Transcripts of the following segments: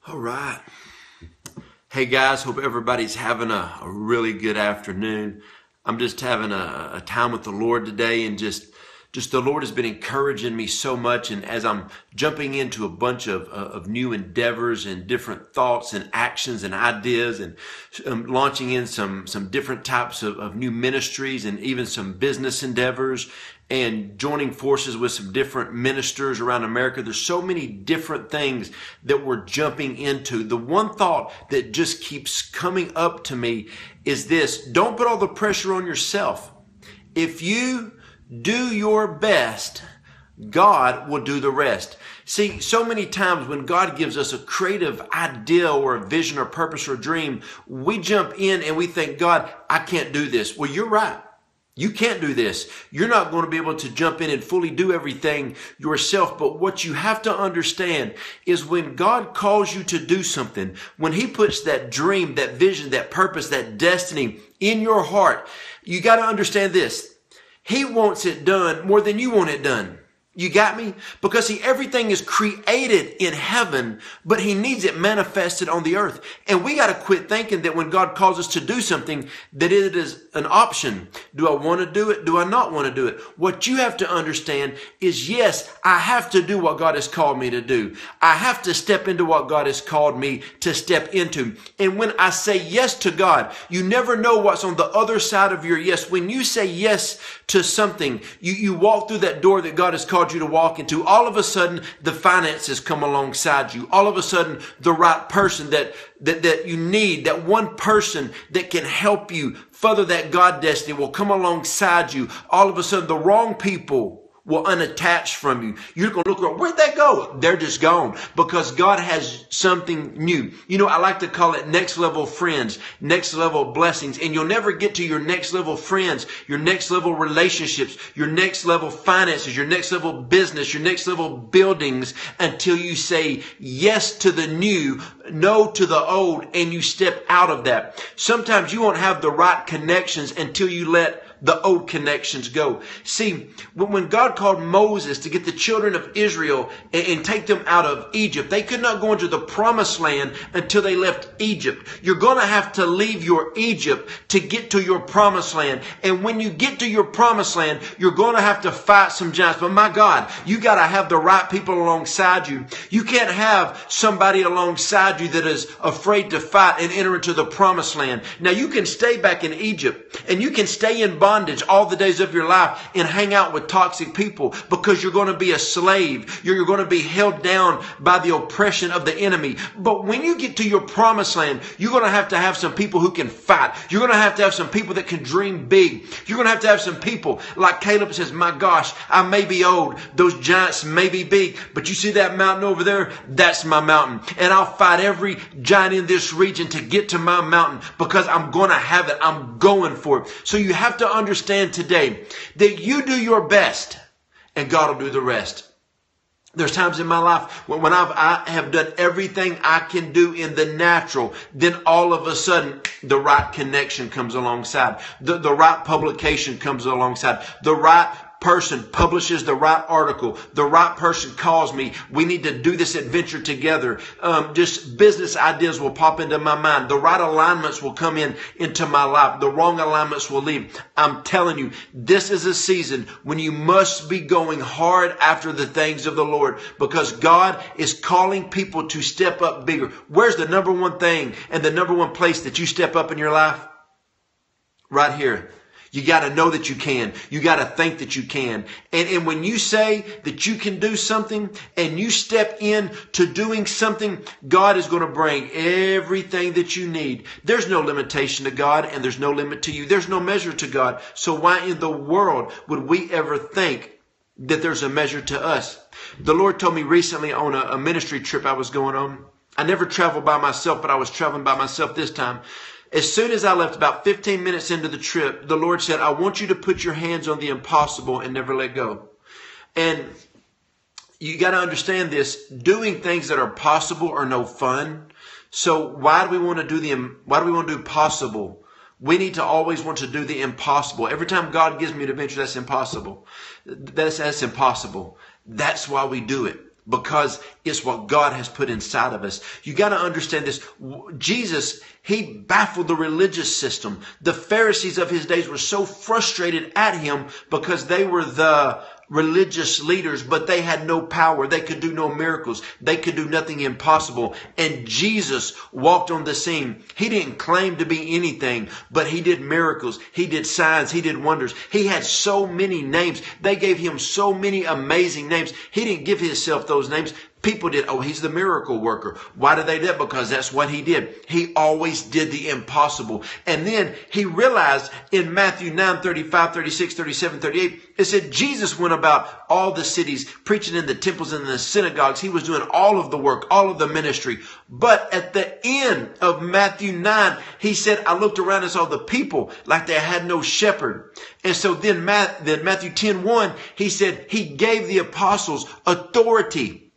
All right. Hey guys, hope everybody's having a really good afternoon. I'm just having a time with the Lord today, and just the Lord has been encouraging me so much. And as I'm jumping into a bunch of new endeavors and different thoughts and actions and ideas, and launching in some different types of new ministries and even some business endeavors, and joining forces with some different ministers around America. There's so many different things that we're jumping into. The one thought that just keeps coming up to me is this: don't put all the pressure on yourself. If you do your best, God will do the rest. See, so many times when God gives us a creative idea or a vision or purpose or dream, we jump in and we think, God, I can't do this. Well, you're right. You can't do this. You're not going to be able to jump in and fully do everything yourself. But what you have to understand is when God calls you to do something, when He puts that dream, that vision, that purpose, that destiny in your heart, you got to understand this. He wants it done more than you want it done. You got me? Because see, everything is created in heaven, but He needs it manifested on the earth. And we got to quit thinking that when God calls us to do something, that it is an option. Do I want to do it? Do I not want to do it? What you have to understand is, yes, I have to do what God has called me to do. I have to step into what God has called me to step into. And when I say yes to God, you never know what's on the other side of your yes. When you say yes to something, you walk through that door that God has called you to walk into. All of a sudden, the finances come alongside you. All of a sudden, the right person that you need, that one person that can help you further that God destiny will come alongside you. All of a sudden, the wrong people will unattach from you. You're going to look around, where'd that go? They're just gone, because God has something new. You know, I like to call it next level friends, next level blessings. And you'll never get to your next level friends, your next level relationships, your next level finances, your next level business, your next level buildings until you say yes to the new, no to the old, and you step out of that. Sometimes you won't have the right connections until you let the old connections go. See, when God called Moses to get the children of Israel and take them out of Egypt, they could not go into the promised land until they left Egypt. You're going to have to leave your Egypt to get to your promised land. And when you get to your promised land, you're going to have to fight some giants. But my God, you got to have the right people alongside you. You can't have somebody alongside you that is afraid to fight and enter into the promised land. Now, you can stay back in Egypt and you can stay in bondage all the days of your life and hang out with toxic people, because you're going to be a slave. You're going to be held down by the oppression of the enemy. But when you get to your promised land, you're going to have some people who can fight. You're going to have some people that can dream big. You're going to have some people like Caleb says, my gosh, I may be old. Those giants may be big, but you see that mountain over there? That's my mountain. And I'll fight every giant in this region to get to my mountain, because I'm going to have it. I'm going for it. So you have to understand today that you do your best and God will do the rest. There's times in my life when I have done everything I can do in the natural, then all of a sudden the right connection comes alongside. The right publication comes alongside. The right person publishes the right article. The right person calls me. We need to do this adventure together. Just business ideas will pop into my mind. The right alignments will come into my life. The wrong alignments will leave. I'm telling you, this is a season when you must be going hard after the things of the Lord, because God is calling people to step up bigger. Where's the number one thing and the number one place that you step up in your life? Right here. You got to know that you can. You got to think that you can. And when you say that you can do something and you step in to doing something, God is going to bring everything that you need. There's no limitation to God, and there's no limit to you. There's no measure to God. So why in the world would we ever think that there's a measure to us? The Lord told me recently on a ministry trip I was going on. I never traveled by myself, but I was traveling by myself this time. As soon as I left, about 15 minutes into the trip, the Lord said, I want you to put your hands on the impossible and never let go. And you got to understand this. Doing things that are possible are no fun. So why do we want to do possible? We need to always want to do the impossible. Every time God gives me an adventure, that's impossible. That's impossible. That's why we do it. because it's what God has put inside of us. You got to understand this. Jesus, he baffled the religious system. The Pharisees of his days were so frustrated at him because they were the religious leaders, but they had no power. They could do no miracles. They could do nothing impossible. And Jesus walked on the scene. He didn't claim to be anything, but he did miracles. He did signs. He did wonders. He had so many names. They gave him so many amazing names. He didn't give himself those names. People did. Oh, he's the miracle worker. Why did they do that? Because that's what he did. He always did the impossible. And then he realized in Matthew 9, 35, 36, 37, 38, it said Jesus went about all the cities, preaching in the temples and in the synagogues. He was doing all of the work, all of the ministry. But at the end of Matthew 9, he said, I looked around and saw the people like they had no shepherd. And so then Matthew 10:1, he said he gave the apostles authority.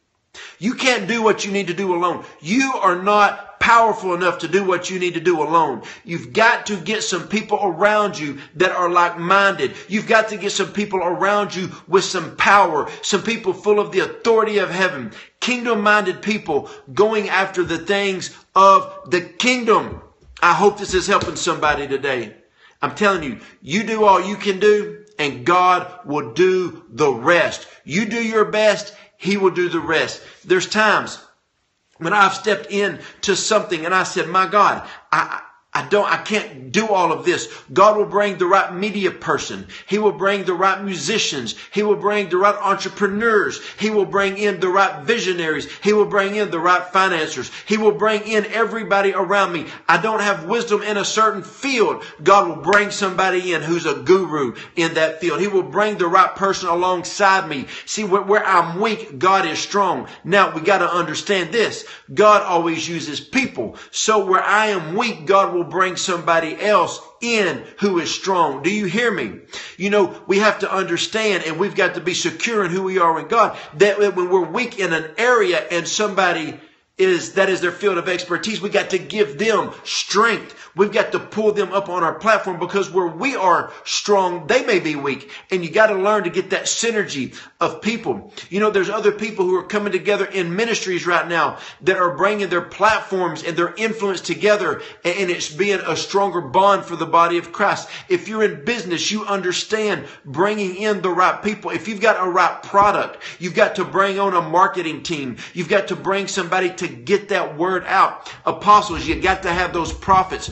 You can't do what you need to do alone. You are not powerful enough to do what you need to do alone. You've got to get some people around you that are like-minded. You've got to get some people around you with some power, some people full of the authority of heaven, kingdom-minded people going after the things of the kingdom. I hope this is helping somebody today. I'm telling you, you do all you can do, and God will do the rest. You do your best, he will do the rest. There's times when I've stepped into something and I said, my God, I can't do all of this. God will bring the right media person. He will bring the right musicians. He will bring the right entrepreneurs. He will bring in the right visionaries. He will bring in the right financiers. He will bring in everybody around me. I don't have wisdom in a certain field. God will bring somebody in who's a guru in that field. He will bring the right person alongside me. See, where I'm weak, God is strong. Now, we got to understand this. God always uses people. So where I am weak, God will bring somebody else in who is strong. Do you hear me? You know, we have to understand, and we've got to be secure in who we are in God, that when we're weak in an area and somebody that is their field of expertise, we got to give them strength. We've got to pull them up on our platform, because where we are strong, they may be weak. And you got to learn to get that synergy of people. You know, there's other people who are coming together in ministries right now that are bringing their platforms and their influence together, and it's being a stronger bond for the body of Christ. If you're in business, you understand bringing in the right people. If you've got a right product, you've got to bring on a marketing team. You've got to bring somebody to get that word out. Apostles, you got to have those prophets,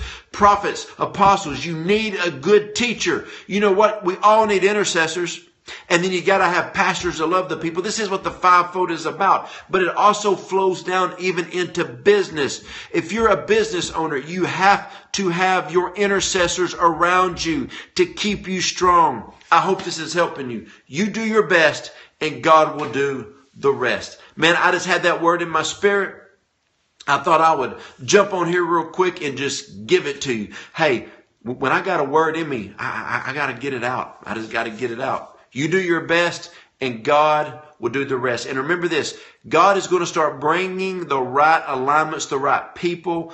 apostles. You need a good teacher. You know what? We all need intercessors. And then you got to have pastors that love the people. This is what the fivefold is about. But it also flows down even into business. If you're a business owner, you have to have your intercessors around you to keep you strong. I hope this is helping you. You do your best, and God will do the rest. Man, I just had that word in my spirit. I thought I would jump on here real quick and just give it to you. Hey, when I got a word in me, I got to get it out. I just got to get it out. You do your best, and God will do the rest. And remember this, God is going to start bringing the right alignments, the right people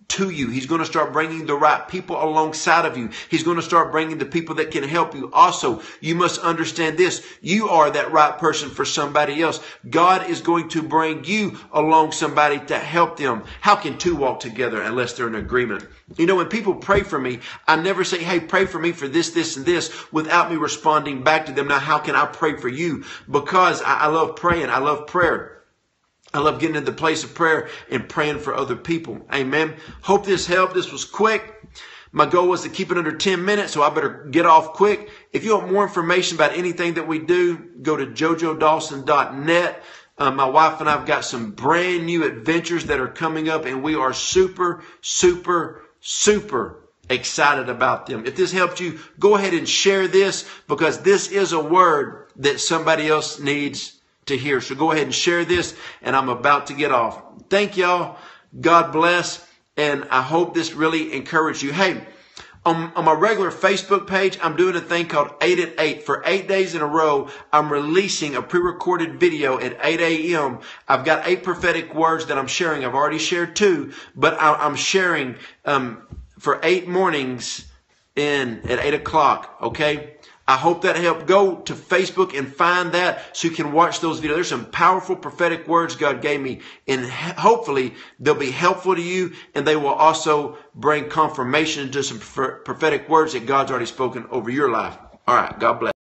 to you. He's going to start bringing the right people alongside of you. He's going to start bringing the people that can help you. Also, you must understand this. You are that right person for somebody else. God is going to bring you along somebody to help them. How can two walk together unless they're in agreement? You know, when people pray for me, I never say, hey, pray for me for this, this, and this without me responding back to them. Now, how can I pray for you? Because I love praying. I love prayer. I love getting in the place of prayer and praying for other people. Amen. Hope this helped. This was quick. My goal was to keep it under 10 minutes, so I better get off quick. If you want more information about anything that we do, go to jojodawson.net. My wife and I have got some brand new adventures that are coming up, and we are super, super, super excited about them. If this helped you, go ahead and share this, because this is a word that somebody else needs to hear. So go ahead and share this, and I'm about to get off. Thank y'all. God bless. And I hope this really encouraged you. Hey, on my regular Facebook page, I'm doing a thing called 8 at 8. For 8 days in a row, I'm releasing a pre-recorded video at 8 a.m. I've got 8 prophetic words that I'm sharing. I've already shared 2, but I'm sharing for 8 mornings at 8 o'clock. Okay. I hope that helped. Go to Facebook and find that so you can watch those videos. There's some powerful prophetic words God gave me, and hopefully they'll be helpful to you, and they will also bring confirmation to some prophetic words that God's already spoken over your life. All right, God bless.